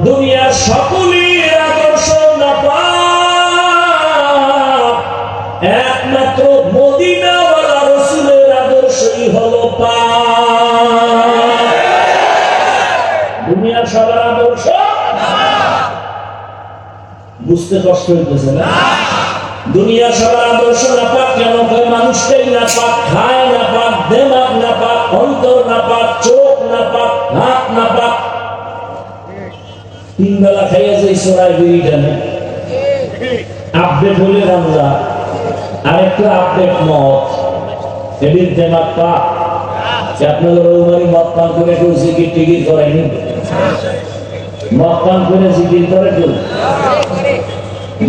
দুনিয়ার সকলের আদর্শ নাপাক, একমাত্র মদিনাওয়ালা রাসূলের আদর্শই হলো পাক। দুনিয়ার সবার আদর্শ বুঝতে কষ্ট হইতেছে না? দুনিয়ার সবার আদর্শ নাপাক কেন? মানুষটাই নাপাক, খায় নাপাক, দেমাগ নাপাক, অন্তর নাপাক, চোখ নাপাক, হাত নাপাক। তিন বেলা খাইয়া যাই সরাই বিড়ি টানে, আপডেট হলে রান্না, আরেকটা আপডেট মত, এদিন দেমাগ পাক। আপনাদের রৌমারি মদ পান করে কেউ জিকির টিকির করেনি? মদ পান করে জিকির করে কেউ?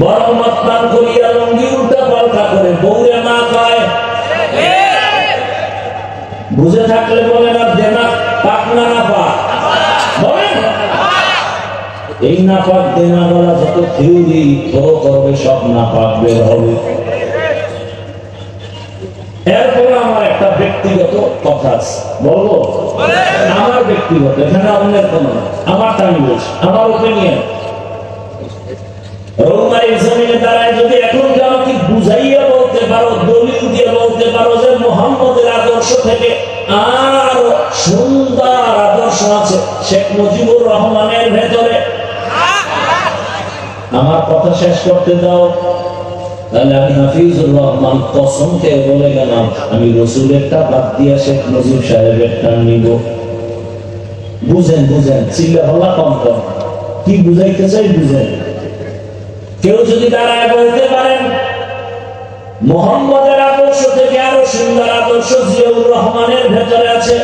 বরং মদ পান করিয়া লঙ্গি উল্টা পাল্টা করে বৌরে মা কয়। বুঝে থাকলে বলে না দেমাগ পাক না নাপাক? বলেন এই নাপাক দেমাগওয়ালা যত থিওরি থ্রো করবে সব নাপাক বের হবে। এরপরে আমার একটা ব্যক্তিগত কথা আছে, বলবো? আমার ব্যক্তিগত, এখানে অন্যের কোনো না, আমার টাইম বলছি, আমার ওপিনিয়ন। রৌমারির জমিনে দাঁড়ায় যদি এখন আমাকে বুঝাইয়া বলতে পারো, দলিল দিয়ে বলতে পারো যে মুহাম্মদের আদর্শ থেকে আর সুন্দর আদর্শ আছে শেখ মুজিবুর রহমানের ভেতরে, আমার কথা শেষ করতে দাও। তাহলে আমি হাফিজুর রহমান কসম খেয়ে বলে গেলাম, আমি রসুলেরটা বাদ দিয়া শেখ মুজিব সাহেবেরটা নিব। বুঝেন বুঝেন, চিল্লা হল্লা কম কম, কি বুঝাইতে চাই বুঝেন। কেউ যদি দাঁড়ায় বলতে পারেন মুহাম্মদের আদর্শ থেকে আরো সুন্দর আদর্শ জিয়াউর রহমানের ভেতরে আছে,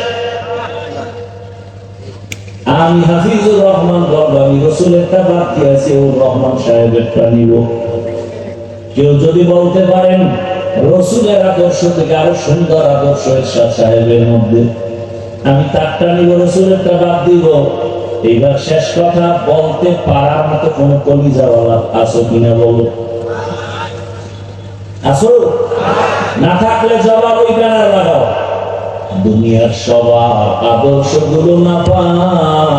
আমি হাফিজুর রহমান বলবো আমি রসুলেরটা বাদ দিয়া জিয়াউর রহমান সাহেবেরটা নিব। কেউ যদি বলতে পারেন রসুলের আদর্শ থেকে আরো সুন্দর আদর্শ এরশাদ সাহেবের মধ্যে, আমি তারটা নিব, রসুলেরটা বাদ দিব। এইবার শেষ কথা বলতে পারার মতো কোন কলিজাওয়ালা আছো কিনা বলো? আসো? না থাকলে জবাব ওই ব্যানার লাগাও, দুনিয়ার সবার আদর্শ গুলো নাপাক,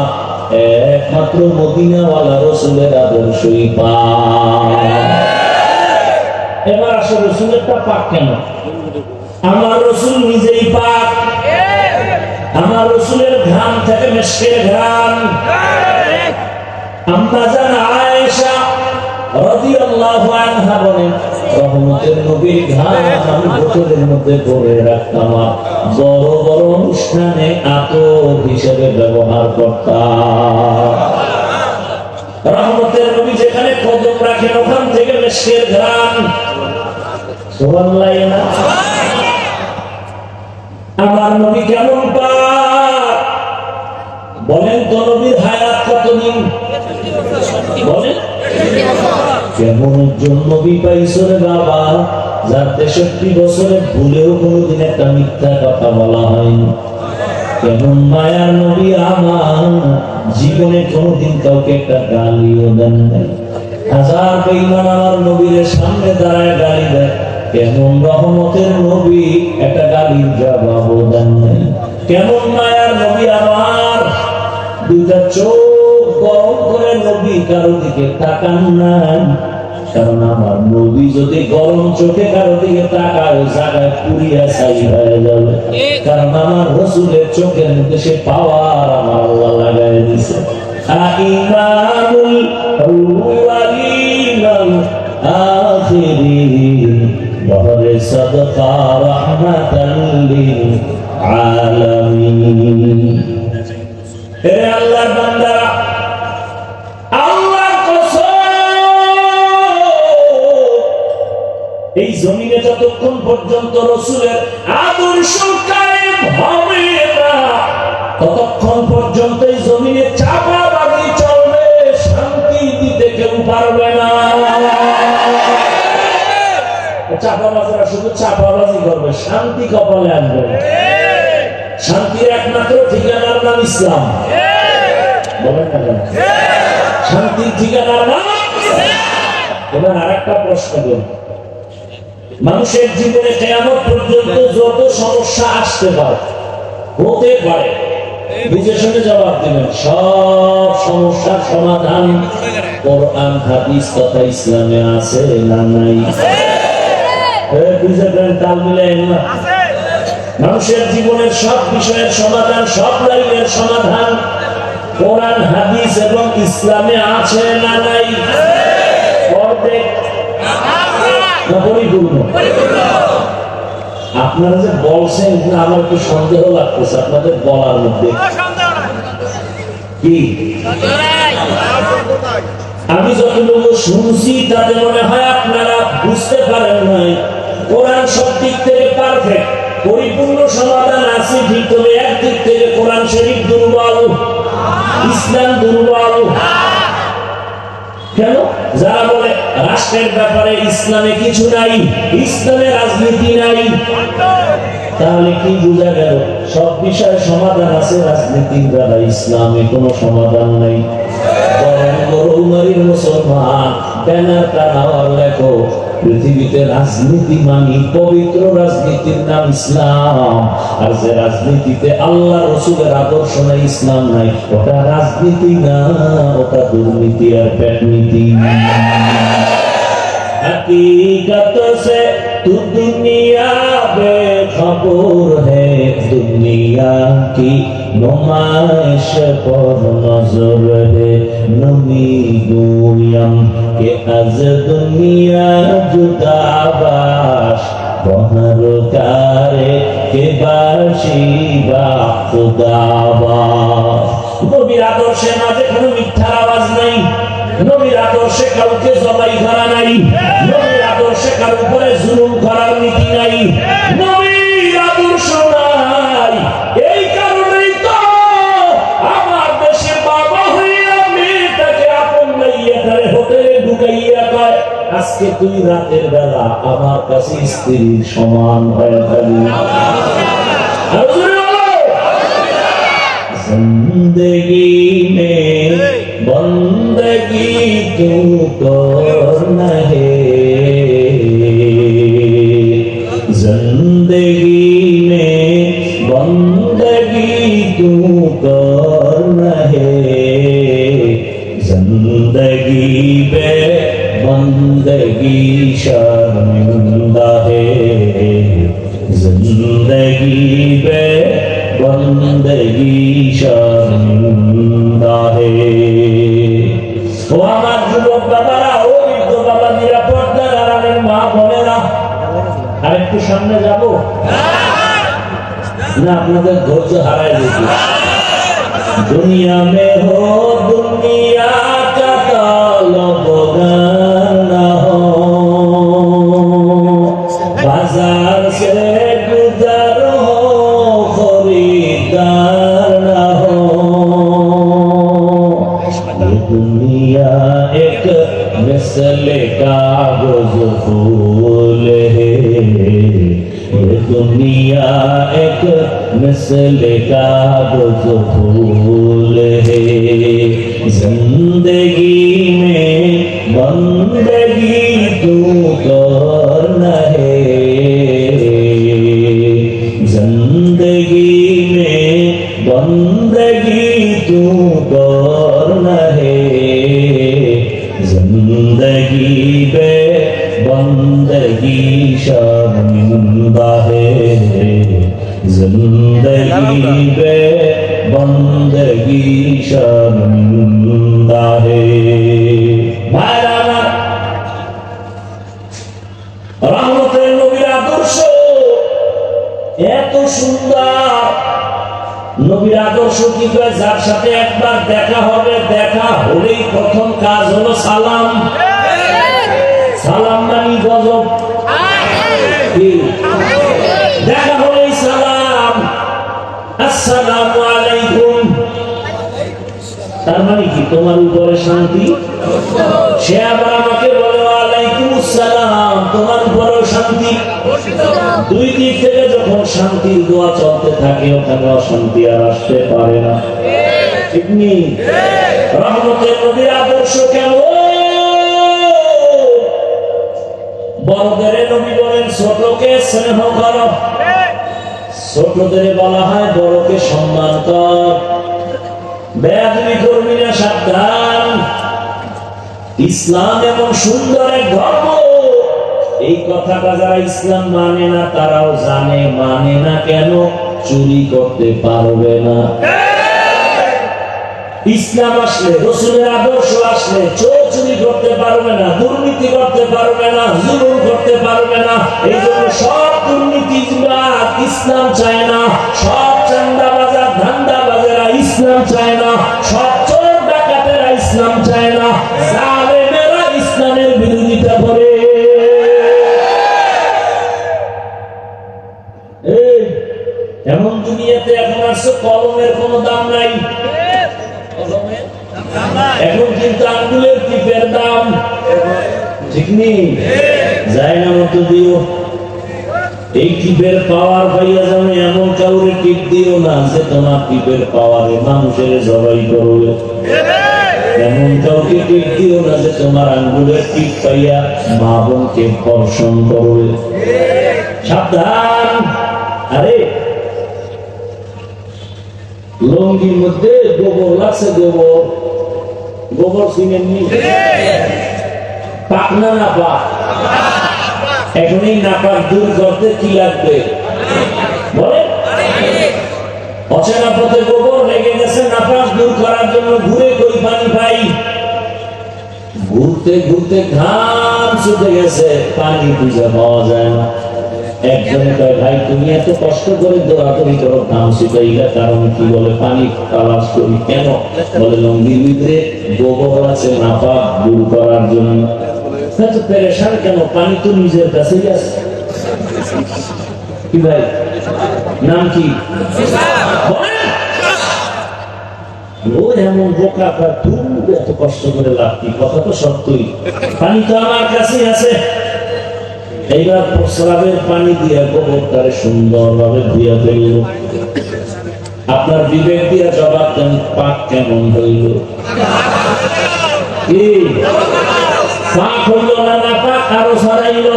একমাত্র মদিনাওয়ালা রসুলের আদর্শই পাক। এবার আসো রসুলেরটা পাক কেন? আমার রসুল নিজেই পাক, আমার রসুলের ঘাম থেকে মিশকের ঘ্রাণ। আম্মা জান আয়েশা রাদিয়াল্লাহু আনহা বলেন, রহমতের নবীর ঘাম আমি বোতলের মধ্যে ভরে রাখতাম, বড় বড় অনুষ্ঠানে আতর হিসেবে ব্যবহার করতাম। রহমতের নবী যেখানে কদম রাখেন ওখান থেকে মিশকের ঘ্রাণ। সুবহানাল্লাহ না? আমার নবী কেমন পাক বলেন তো? নবীর হায়াত কতদিন বলেন? কেমন একজন নবী পাইছো রে বাবা, যার 63 বছরে ভুলেও কোনোদিন একটা মিথ্যা কথা বলা হয়নি। কেমন মায়ার নবী আমার, জীবনে কোনোদিন কাউকে একটা গালিও দেন নাই। হাজার বেঈমান আমার নবীর সামনে দাঁড়ায় গালি দেয়, কেমন রহমতের নবী একটা গালির জবাবও দেন নাই। কেমন মায়ার নবী আমার, দুইটা চোখ গরম করে নবী কারো দিকে তাকান নাই। কারণ আমার নবী যদি গরম চোখে কারো দিকে তাকায় জায়গায় পুরিয়া ছাই হয়ে যাবে, কারণ আমার রসুলের চোখের মধ্যে সে পাওয়ার আমার আল্লাহ লাগাই দিছে। ইমামুল আউয়ালিন ওয়াল আখিরিন বহরে সাদকা রাহমাতাল লিল আলামিন। হে আল্লাহর বান্দারা, আল্লাহর কসম, এই জমিনে যতক্ষণ পর্যন্ত রাসূলের আদর্শ কায়েম হবে না ততক্ষণ পর্যন্ত এই জমিনে চাপাবাজি চলবে, শান্তি দিতে কেউ পারবে না। চাপাবাজরা শুধু চাপাবাজি করবে, শান্তি কপালে আনবে না। শান্তির একমাত্র ঠিকানার নাম ইসলাম, বলেন না কেন? শান্তির ঠিকানার নাম। এবার আরেকটা প্রশ্ন করুন, মানুষের জীবনে কিয়ামত পর্যন্ত যত সমস্যা আসতে পারে, হতে পারে, বুঝে শুনে জবাব দিবেন। সব সমস্যার সমাধান কোরআন হাদিস তথা ইসলামে আছে না নাই? বুঝে ফেলেন, তাল মিলাইন না। মানুষের জীবনের সব বিষয়ের সমাধান, সব লাইনের সমাধান কোরআন হাদিস এবং ইসলামে আছে না নাই? অর্ধেক না পরিপূর্ণ? আপনারা যে বলছেন আমার একটু সন্দেহ লাগতেছে আপনাদের বলার মধ্যে। কি আমি যতটুকু শুনছি তাতে মনে হয় আপনারা বুঝতে পারেন নাই। কোরআন সব দিক থেকে পারফেক্ট, পরিপূর্ণ সমাধান আছে ঠিক, তবে একদিক থেকে কোরআন শরীফ দুর্বল, ইসলাম দুর্বল। কেন? যারা বলে রাষ্ট্রের ব্যাপারে ইসলামে কিছু নাই, ইসলামে রাজনীতি নাই, তাহলে কি বোঝা গেল? সব বিষয়ে সমাধান আছে রাজনীতির দ্বারা, ইসলামে কোনো সমাধান নাই। মুসলমান ব্যানার টানাওয়ার লেখো পৃথিবীতে রাজনীতি মানি, পবিত্র রাজনীতির নাম ইসলাম। আর যে রাজনীতিতে আল্লাহ রসুলের আদর্শ নাই, ইসলাম নাই, ওটা রাজনীতি না, ওটা দুর্নীতি আর পেটনীতি। हकीकत से तू दुनिया बेखबर है, दुनिया की नुमाइश पर नजर है। नमी गोयम के आज दुनिया जुदा बाश, बहर कारे के बाशी बा खुदाबाश। নবীর আদর্শে মাঝে কোনো মিথ্যার আওয়াজ নাই, নবীর আদর্শে কাউকে জবাই করা নাই, নবীর আদর্শে কারোর উপরে জুলুম করার নীতি নাই, নবীর আদর্শ নাই। এই কারণেই তো আমার দেশে বাবা হইয়া মেয়েটাকে আপন নাইয়া তারে হোটেলে ঢুকাইয়া কয়, আজকে তুই রাতের বেলা আমার কাছে স্ত্রীর সমান হয়ে গেলি। जिंदगी में बंदगी तू करना है, जिंदगी में बंदगी तू करना है। जिंदगी पे बंदगी शर्मिंदा है, जिंदगी पे बंदगी शर्मिंदा है। ও আমার যুবক বাবারা, ও বৃদ্ধ বাবা, নিরাপত্তা দাঁড়ানোর মা বোনেরা, আরেকটু সামনে যাব না? আপনাদের ধৈর্য হারাই দিচ্ছি। দুনিয়া মে হো দুনিয়া কা তলবগার না হো, বাজার সে গুজর হো खरीदार ना हो। ये दुनिया एक मिसल कागज फूल है, ये दुनिया एक मिसल कागज फूल है। जिंदगी में बंदगी तू करना है, जिंदगी में बंदगी तू करना है। जिंदगी पे बंदगी शर्मिंदा है, जिंदगी पे बंदगी शर्मिंदा है। रहमतेर नबीर आदर्श এত সুন্দর। নবীর আদর্শ কি করে? যার সাথে একবার দেখা হবে, দেখা হলেই প্রথম কাজ হলো সালাম। সালাম মানে গজব। দেখা হলেই সালাম, আসসালামু আলাইকুম। তার মানে কি? তোমার উপরে শান্তি। সে আবার আমাকে বলে ওয়ালাইকুম আসসালাম, তোমার উপরেও শান্তি। দুই দিক থেকে যখন শান্তির দোয়া চলতে থাকে, ওখানে অশান্তি আর আসতে পারে না। ঠিক নেই? রহমতের নবীর আদর্শ কেমন? বড়দের নবী বলেন ছোটকে স্নেহ করো, ছোটদের বলা হয় বড়কে সম্মান কর, বেয়াদবি করবি না, সাবধান। ইসলাম এমন সুন্দর এক ধর্ম, এই কথাটা যারা ইসলাম মানে না তারাও জানে, মানে না কেন? চুরি করতে পারবে না। ইসলাম আসলে, রাসূলের আদর্শ আসলে চোর চুরি করতে পারবে না, দুর্নীতি করতে পারবে না, জুলুম করতে পারবে না। এই জন্য সব দুর্নীতিবাজ ইসলাম চায় না, সব চাঁদাবাজার ধান্দাবাজেরা ইসলাম চায় না, সব চোর ডাকাতেরা ইসলাম চায় না, জালেমেরা ইসলামের বিরোধিতা করে। এমন দুনিয়াতে এখন আসছে কলমের কোনো দাম নাই, এখন কিন্তু আঙ্গুলের টিপের দাম, ঠিক নেই? যায় না মতো দিও, এই টিপের পাওয়ার পাইয়া যাবে এমন কাউরে টিপ দিও না যে তোমার টিপের পাওয়ারে মানুষের জবাই করবে, এমন কাউকে টিপ দিও না যে তোমার আঙ্গুলের টিপ পাইয়া মা বোনকে ধর্ষণ করবে। সাবধান। আরে লঙ্গির মধ্যে গোবর লাগছে, গোবর, গোবর চিনেননি? পাক না নাপাক? এখন এই নাপাক দূর করতে কি লাগবে বলে? অচেনা পথে গোবর লেগে গেছে, নাপাক দূর করার জন্য ঘুরে কই পানি পাই, ঘুরতে ঘুরতে ঘাম ছুটে গেছে, পানি খুঁজে পাওয়া যায় না। একজন কয়, ভাই তুমি এত কষ্ট করে দৌড়াদৌড়ি করো, ঘাম শুকাইলা, কারণ কি? বলে পানি তালাশ করি। কেন? বলে লঙ্গির ভিতরে গোবর আছে, নাপাক দূর করার জন্য। তো পেরেশান কেন? পানি তো নিজের কাছেই আছে। কি ভাই নাম কি? ও এমন বোকা, তুমি এত কষ্ট করে লাভ কি? কথা তো সত্যই, পানি তো আমার কাছেই আছে। এইবার প্রস্রাবের পানি দিয়া গোবরটারে সুন্দরভাবে ধুইয়া ফেলল। আপনার বিবেক দিয়া জবাব দেন, পাক কেমন হইল? কি পাক হইল না না পাক আরো ছড়াইল?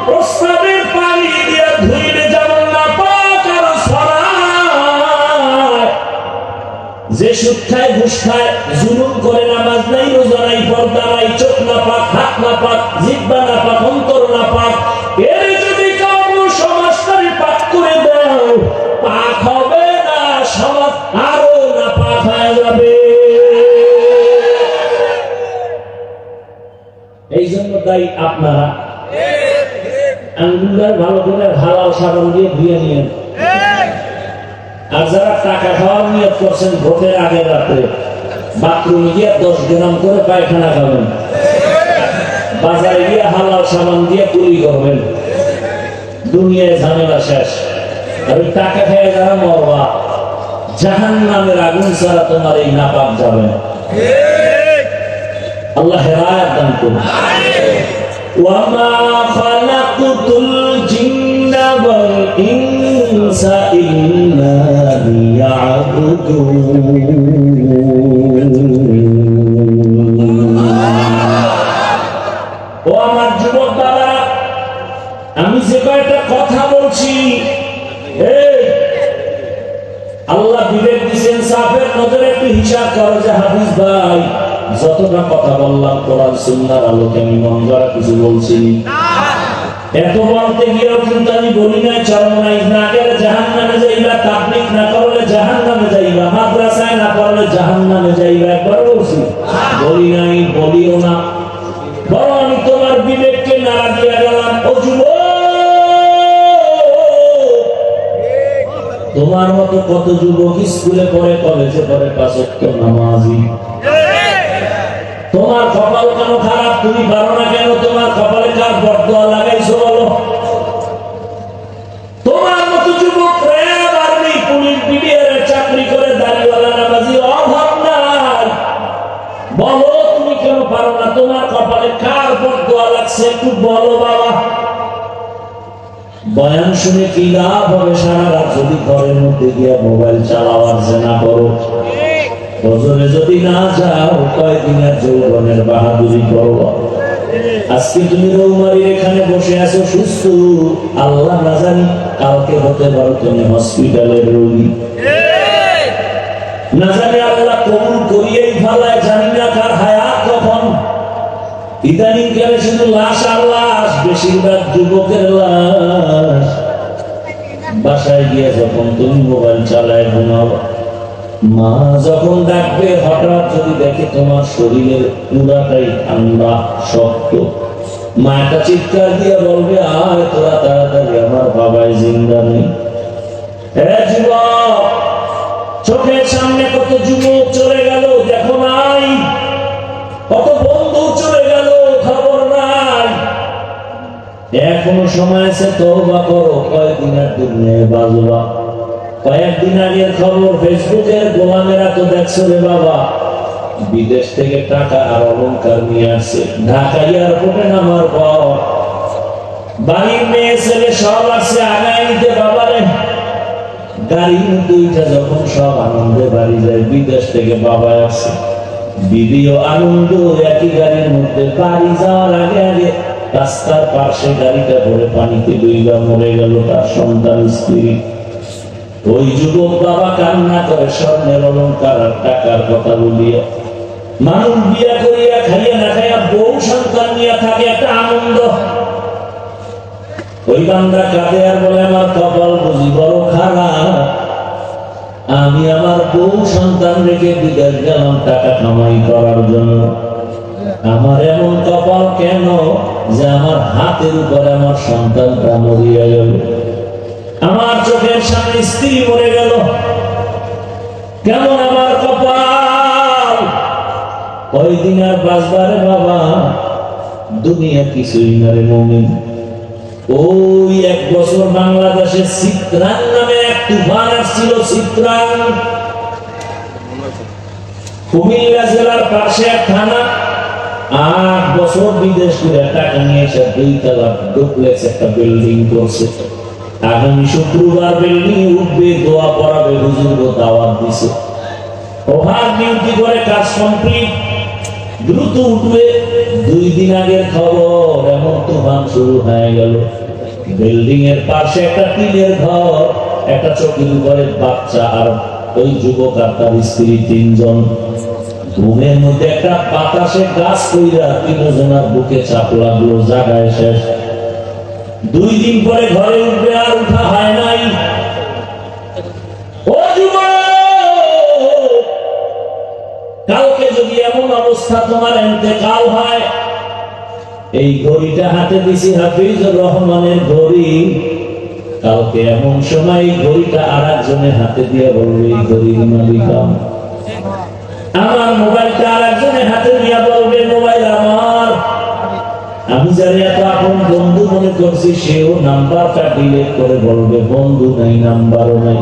প্রস্রাবের পানি দিয়া ধুইলে যেমন না পাক আরো ছড়ায়, যে সুদ খায়, ঘুষ খায়, জুলুম করে, নামাজ নাই, রোজা নাই, পর্দা নাই, চোখ না পাক, হাত না পাক, জিহ্বা না পাক, অন্তর না পাক, এর যদি কারো সমাজটারে পাক করে দাও, পাক হবে না, সমাজ আরো না পাক হয়ে যাবে। এই জন্য তাই আপনারা আঙ্গুলটার ভালো করে হালাল সাবান দিয়ে ধুয়ে নিয়ে, আর যারা টাকা খাওয়ার নিয়ত করছেন ভোটের আগে রাতে, বাথরুমে গিয়ে 10 গ্রাম করে পায়খানা খাবেন, বাজারে গিয়ে হালাল সাবান দিয়ে কুলি করবেন, দুনিয়ায় ঝামেলা শেষ। আর ওই টাকা খেয়ে যারা মরবা, জাহান্নামের আগুন ছাড়া তোমার এই নাপাক যাবে না। আল্লাহ হেদায়েত দান করুন। ওয়ামা খালাকুতুল জিন্না ওয়াল ইনসা ইল্লা লিয়াবুদুন। ও আমার যুবক বাবারা, আমি যে কয়টা কথা বলছি, আল্লাহ বিবেক দিয়েছেন, সাফের নজরে একটু হিসাব করো যে হাফিজ ভাই যতটা কথা বললাম কোরআন সুন্নাহর আলোকে আমি মন গড়া কিছু বলছি। এত বলতে গিয়েও কিন্তু আমি বলি নাই চরমনাই না গেলে জাহান্নামে যাইবা, তাবলীগ না করলে জাহান্নামে যাইবা, মাদ্রাসায় না পড়লে জাহান্নামে যাইবা, একবার বলছি? বলি নাই, বলিও না। বরং আমি তোমার বিবেককে নাড়া দিয়ে গেলাম, ও যুবক, তোমার মতো কত যুবক স্কুলে পড়ে, কলেজে পড়ে, 5 ওয়াক্ত নামাজি। তোমার কপাল কেন খারাপ? তুমি পারো না কেন? তোমার কপালে কার বরদোয়া লাগাইছো বলো? তোমার মতো যুবক র্যাব, আর্মি, পুলিশ, বিডিআর চাকরি করে দাড়িওয়ালা নামাজি অভাব নাই। বলো তুমি কেন পারো না? তোমার কপালে কার বরদোয়া লাগছে একটু বলো বাবা। বয়ান শুনে কি লাভ হবে? সারা রাত যদি ঘরের মধ্যে গিয়ে মোবাইল চালাওয়ার জেনা করো, ফজরে যদি না যাও, কয়দিনের যৌবনের বাহাদুরি করো। আজকে তুমি রৌমারির এখানে বসে আছো সুস্থ, আল্লাহ না জানি কালকে হতে পারো তুমি হসপিটালের রোগী। না জানি আল্লাহ কবুল করিয়েই ফেলায়, জানি না কার হায়াত কখন। ইদানিং কালে শুধু লাশ আর লাশ, বেশিরভাগ যুবকের লাশ। বাসায় গিয়ে যখন তুমি মোবাইল চালায় ঘুমাও, মা যখন ডাকবে হঠাৎ যদি দেখে তোমার শরীরের পুরাটাই ঠান্ডা শক্ত, মা একটা চিৎকার দিয়ে বলবে, আয় তোরা তাড়াতাড়ি, আমার বাবাই জিন্দা নেই। যুবক, চোখের সামনে কত যুবক চলে গেল, দেখো নাই? কত বন্ধু চলে গেল, খবর নাই। এখনো সময় আছে, তওবা করো, কয়েকদিনের দুনিয়ায় বাজবা। কয়েকদিন আগের খবর, ফেসবুকের গোলামেরা তো দেখছো রে বাবা, বিদেশ থেকে টাকা আর অলংকার নিয়ে আসছে, ঢাকা এয়ারপোর্টে নামার পর বাড়ির মেয়ে ছেলে সব আসছে আগায় নিতে। বাবারে গাড়ির দুইটা যখন সব আনন্দে বাড়ি যায়, বিদেশ থেকে বাবা আসছে, বিবিও আনন্দ, একই গাড়ির মধ্যে। বাড়ি যাওয়ার আগে আগে রাস্তার পাশে গাড়িটা ভরে পানিতে ডুইবা মরে গেল তার সন্তান স্ত্রী। ওই যুবক বাবা কান্না করে স্বর্ণের অলংকার আর টাকার কথা বলিয়া। মানুষ বিয়া করিয়া খাইয়া না খাইয়া বউ সন্তান নিয়ে থাকে, একটা আনন্দ। ওই বান্দা কাঁদে আর বলে, আমার কপাল বুঝি বড় খারাপ, আমি আমার বউ সন্তান রেখে বিদেশ গেলাম টাকা কামাই করার জন্য। আমার এমন কপাল কেন যে আমার হাতের উপরে আমার সন্তানটা মরিয়া গেল, আমার চোখের সামনে স্ত্রী মরে গেল। কেমন আমার কপাল! ওই দিন আর বাঁচবারে বাবা, দুনিয়া কিছুই না রে মুমিন। ওই এক বছর বাংলাদেশে চিত্রাং নামে এক তুফান আসছিল। চিত্রাং কুমিল্লা জেলার পাশে এক থানা। 8 বছর বিদেশ করে টাকা নিয়ে এসে 2 তলা ডুপ্লেক্স একটা বিল্ডিং করছে। আগামী শুক্রবার বিল্ডিং উঠবে, দোয়া পড়াবে, হুজুর দাওয়াত দিছে। ওভার ডিউটি করে কাজ কমপ্লিট, দ্রুত উঠবে। 2 দিন আগের খবর, এমন তুফান শুরু হয়ে গেল। বিল্ডিং এর পাশে একটা টিনের ঘর, একটা চকির উপরে বাচ্চা আর ওই যুবক আর তার স্ত্রী 3 জন। ঘুমের মধ্যে একটা বাতাসে গাছ কইরা 3 জনের বুকে চাপ লাগলো, জায়গায় শেষ। 2 দিন পরে ঘরে উঠবে, আর উঠা হয় নাই। ও যুবক, কালকে যদি এমন অবস্থা তোমার ইন্তেকাল হয়, এই ঘড়িটা হাতে দিছি হাফিজুর রহমানের ঘড়ি, কালকে এমন সময় ঘড়িটা আরেকজনের হাতে দিয়ে বলবে, এই ঘড়ির মালিক আমি। আমার মোবাইলটা আরেকজনের হাতে দিয়ে বলবে, মোবাইল আমার। আমি যারা এত আপন বন্ধু মনে করছি, সেও নাম্বারটা ডিলিট করে বলবে, বন্ধু নাই, নাম্বারও নাই।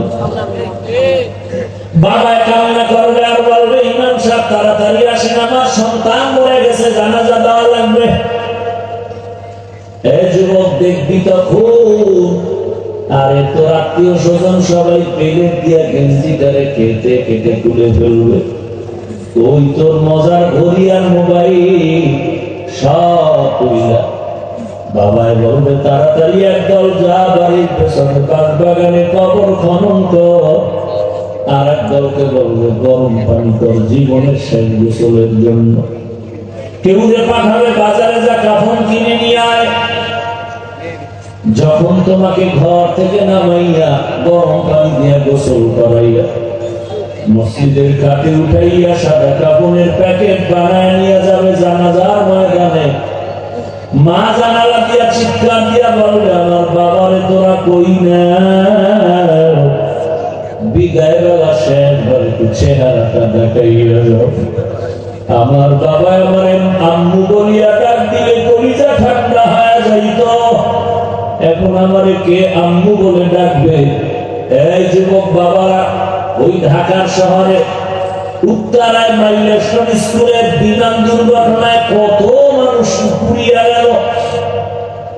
বাবা কান্না করবে আর বলবে, ইমাম সাহেব তাড়াতাড়ি আসেন, আমার সন্তান মরে গেছে, জানাজা দেওয়া লাগবে। এই যুবক দেখবি তখন, আরে তোর আত্মীয় স্বজন সবাই প্লেট দিয়া গেঞ্জিটারে কেটে কেটে তুলে ফেলবে। ওই তোর মজার ঘড়ি আর মোবাইল সব কইলা। বাবাই বলবে, তাড়াতাড়ি একদল যা, বাড়ির পেছনে কাঠ বাগানে কবর খনন কর। আর এক দলকে বলবে, গরম পানি কর জীবনের শেষ গোসলের জন্য। কেউ যে পাঠাবে, বাজারে যা কাফন কিনে নিয়ে আয়। যখন তোমাকে ঘর থেকে নামাইয়া গরম পানি দিয়ে গোসল করাইয়া মসজিদের কাটে উঠাইয়া সাদা কাপড়ের প্যাকেট বানায় নিয়ে যাবে জানাজার ময়দানে, মা জানালা দিয়া চিৎকার দিয়া বলবে, আমার বাবারে তোরা কই না? বিদায় বেলা শেষ, একটু চেহারাটা দেখাইয়া যাও। আমার বাবা আমার আম্মু বলিয়া ডাক দিলে কলিজা ঠান্ডা হয়ে যাইত। এখন আমারে কে আম্মু বলে ডাকবে? এই যুবক বাবারা, ওই ঢাকার শহরে উত্তরায় মাইলেশ্বর স্কুলের বিমান দুর্ঘটনায় কত মানুষ পুড়িয়া গেল।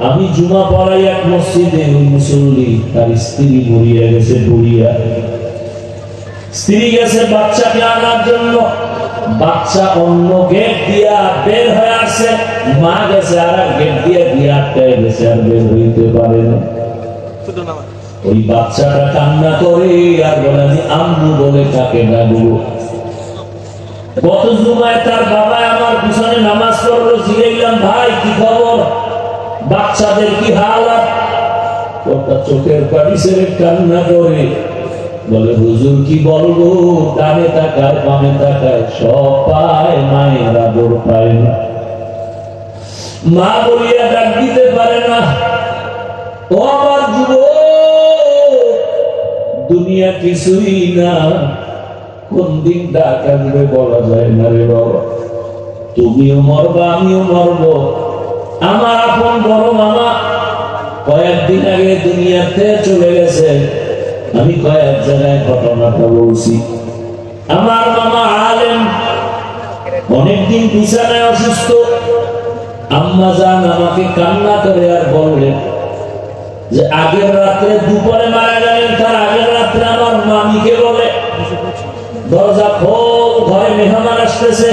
আমি জুমা পড়াই এক মসজিদে, ওই মুসল্লি তার স্ত্রী মরিয়া গেছে, বুড়িয়া স্ত্রী গেছে বাচ্চাকে আনার জন্য। বাচ্চা অন্য গেট দিয়া বের হয়ে আসে, মা গেছে আর গেট দিয়ে আটকায় গেছে, আর বের হইতে পারে না। ওই বাচ্চাটা কান্না করে আর বলে আমি আম্মু বলে কাকে ডাকবো। গত জুমায় তার বাবা আমার পিছনে নামাজ পড়লো, জিজ্ঞাসলাম ভাই কি খবর, বাচ্চাদের কি হালাত? ওটা চোখের পানি ছেড়ে কান্না করে বলে হুজুর কি বলবো, ডানে তাকায় বামে তাকায় সব পায়, মায়ের আদর পায় না, মা বলিয়া ডাক দিতে পারে না। ও আমার যুবক, দুনিয়া কিছুই না, কোন দিন ডাক আসবে বলা যায় না রে বাবা। তুমিও মরবা আমিও মরব। আমার আপন বড় মামা কয়েকদিন আগে দুনিয়াতে চলে গেছে। আমি কয়েক জায়গায় ঘটনাটা বলছি। আমার মামা আলেম, অনেকদিন বিছানায় অসুস্থ। আম্মা জান আমাকে কান্না করে আর বললেন যে আগের রাত্রে দুপুরে মারা গেলেন, তার আগের রাত্রে আমার মামিকে বলে দরজা খোল, ঘরে মেহমান আসতেছে।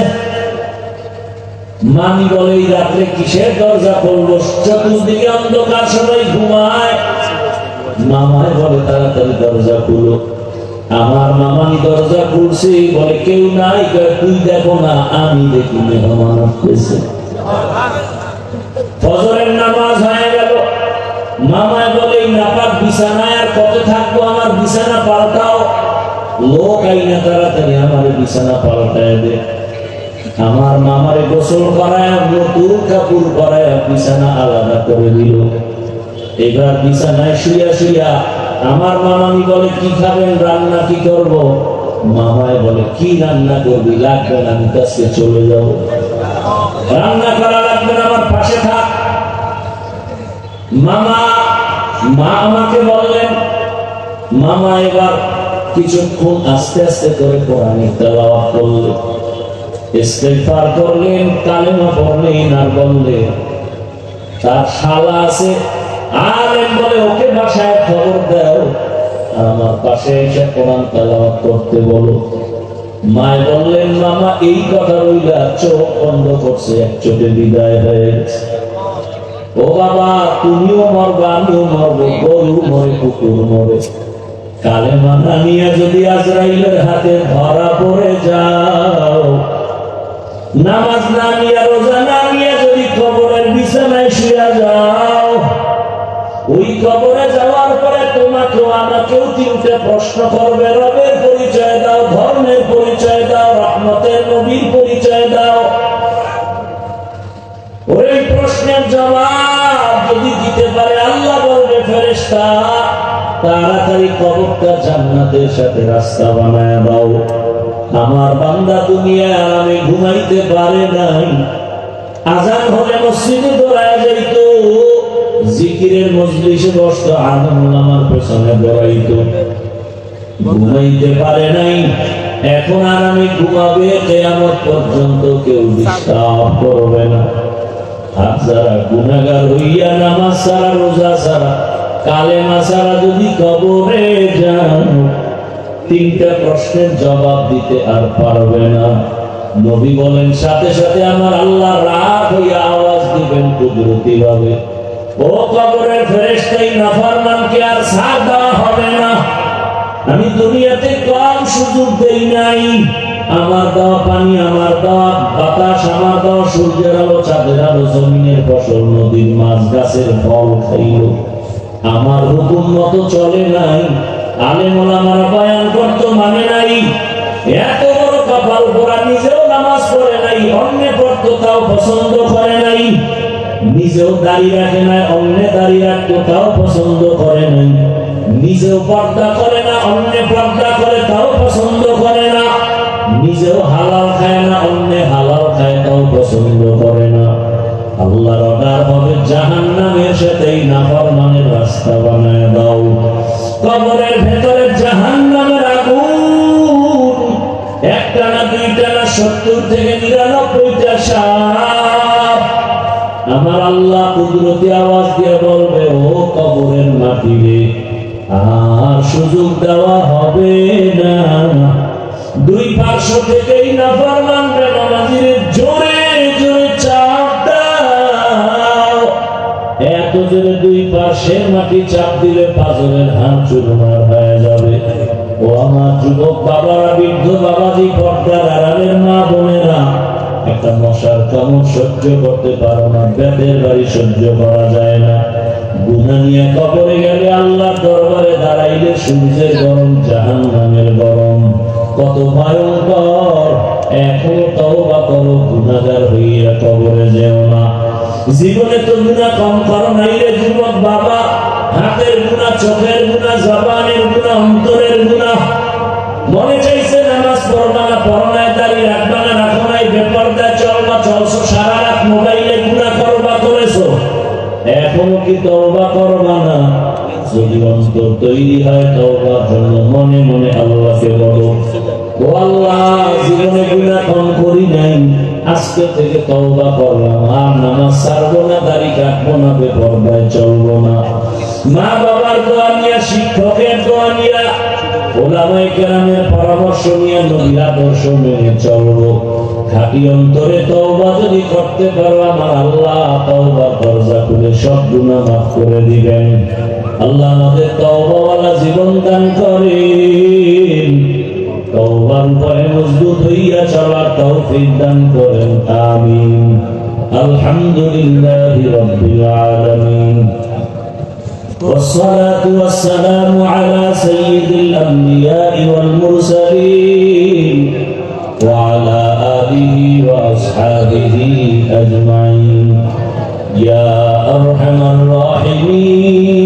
মামি বলে এই রাত্রে কিসের দরজা খুলবো, চতুর্দিকে অন্ধকার, সবাই ঘুমায়। মামায় বলে তাড়াতাড়ি দরজা খুলো। আমার মামানি দরজা খুলছে, বলে কেউ নাই, তুই দেখো না আমি দেখি মেহমান আসতেছে। ফজরের নামাজ হয়ে গেল। মামায় বলে এই নাপাক বিছানায় আর কত থাকবো, আমার বিছানা পাল্টাও। লোক আইনা তাড়াতাড়ি আমার বিছানা পাল্টায় দে। আমার মামারে গোসল করায়, নতুন কাপড় পরায় বিছানা আলাদা করে দিল। এবার বিছানায় শুইয়া শুইয়া আমার মামানি বলে কি খাবেন, রান্না কি করব? মামায় বলে কি রান্না করবি, লাগবে না, আমি কাছে চলে যাব, রান্না করা লাগবে না, আমার পাশে থাক। মা আমাকে বললেন। মামা এবার কিছুক্ষণ আস্তে আস্তে করে কোরআনের তেলাওয়াত করলেন, ইস্তেগফার করলেন, কালেমা পড়লেন আর বললেন তার শালা আছে আলেম, বলে ওকে বাসায় খবর দাও আর আমার পাশে এসে কোরআন তেলাওয়াত করতে বলো। মায় বললেন মামা এই কথা বইলা চোখ বন্ধ করছে, এক চোখে বিদায় হয়ে গেছে। ও বাবা তুমিও মরবা আমিও মরবো, গরু মরে কুকুর মরে, কালেমা না নিয়ে যদি আজরাইলের হাতে ধরা পড়ে যাও, নামাজ না নিয়ে রোজা না নিয়ে যদি কবরের বিছানায় শুয়ে যাও, ওই কবরে যাওয়ার পরে তোমাকেও আমাকেও তিনটে প্রশ্ন করবে। রবের পরিচয় দাও, ধর্মের পরিচয় দাও, রহমতের নবীর পরিচয় দাও। ওই প্রশ্নের জবাব যদি দিতে পারে আল্লাহ বলবে ফেরেশতা তাড়াতাড়ি কবরটা জান্নাতের সাথে রাস্তা বানায় দাও। আমার বান্দা দুনিয়ায় আরামে ঘুমাইতে পারে নাই, আজান হলে মসজিদে দৌড়ায় যাইত, জিকিরের মজলিসে বসতো, আলেম ওলামার পেছনে দৌড়াইতো, ঘুমাইতে পারে নাই। এখন আরামে ঘুমাবে, কিয়ামত পর্যন্ত কেউ ডিস্টার্ব করবে না। আর যারা গুনাহগার হইয়া নামাজ ছাড়া, রোজা ছাড়া, কালেমা ছাড়া যদি কবরে যান, তিনটা প্রশ্নের জবাব দিতে আর পারবে না। নবী বলেন সাথে সাথে আমার আল্লাহ রাগ হইয়া আওয়াজ দিবেন কুদরতি ভাবে, ও কবরের ফেরেশতাই নাফরমানকে আর ছাড় দেওয়া হবে না। আমি দুনিয়াতে কম সুযোগ দেই নাই, আমার দেওয়া পানি, আমার দেওয়া বাতাস, আমার দেওয়া সূর্যের আলো, চাঁদের আলো, জমিনের ফসল, নদীর মাছ, গাছের ফল খাইল, আমার হুকুম মতো চলে নাই। আলেম ওলামারা বয়ান করতো মানে নাই। এত বড় কপাল পোড়া, নিজেও নামাজ পড়ে নাই, অন্য পড়তো তাও পছন্দ করে নাই, নিজেও দাড়ি রাখে নাই, অন্য দাড়ি রাখতো তাও পছন্দ করে নাই, নিজেও পর্দা করে না, অন্য পর্দা করে তাও পছন্দ করে না, নিজেও হালাল খায় না, অন্য হালাল খায় তাও পছন্দ করে না। আল্লাহর অর্ডার হবে জাহান্নামের সাথেই নাফরমানের রাস্তা বানায় দাও। কবরের ভেতরে জাহান্নামের আগুন, একটা না দুইটা না 70 থেকে 99টা সাপ। আমার আল্লাহ কুদরতি আওয়াজ দিয়ে বলবে, ও কবরের মাটি রে, আর সুযোগ দেওয়া হবে না। দুই পার্শ্ব থেকেই নাফরমানরা লাশের মাটি চাপ দিলে পাঁজরের হাত চুরমার হয়ে যাবে। ও আমার যুবক বাবারা, বৃদ্ধ বাবাজি, পর্দার আড়ালের মা বোনেরা, একটা মশার কামড় সহ্য করতে পারো না, বেতের বাড়ি সহ্য করা যায় না। গুনাহ নিয়ে কবরে গেলে আল্লাহর দরবারে দাঁড়াইলে সূর্যের গরম, জাহান্নামের গরম কত ভয়ঙ্কর। এখনো তওবা করো, গুনাহগার হইয়া কবরে যেও না। জীবনে তো গুনাহ কম করো নাই রে যুবক বাবা। হাতের গুনাহ, চোখের গুনাহ, জবানের গুনাহ, অন্তরের গুনাহ। মনে চাইছে নামাজ পড়বা না, পড়ো নাই, দাঁড়িয়ে রাখবা না, রাখো নাই, বেপরদায় চলবা, চলছো, সারা রাত মোবাইলে গুনাহ করবা, করেছো। এখনো কি তওবা করবা না? যদি অন্তর তৈরি হয় তওবার জন্য, মনে মনে আল্লাহকে বলো, ও আল্লাহ, জীবনে গুনাহ কম করি নাই, আজকে থেকে তওবা করলাম, আর নামাজ ছাড়বো না, দাড়ি কাটবো না, বেপরদায় চলবো না। মা বাবার দোয়া নিয়ে, শিক্ষকের দোয়া নিয়ে, ওলামায়ে কেরামের পরামর্শ নিয়ে, নবীর আদর্শ মেনে চলবো। খাঁটি অন্তরে তওবা যদি করতে পারো, আমার আল্লাহ তওবার দরজা খুলে সব গুনাহ মাফ করে দিবেন। আল্লাহ আমাদের তওবাওয়ালা জীবন দান করেন, তওবার উপরে মজবুত হইয়া চলার তৌফিক দান করেন, আমিন। আলহামদুলিল্লাহি রাব্বিল আলামিন, والصلاة والسلام على سيد الأنبياء والمرسلين وعلى آله وأصحابه أجمعين يا أرحم الراحمين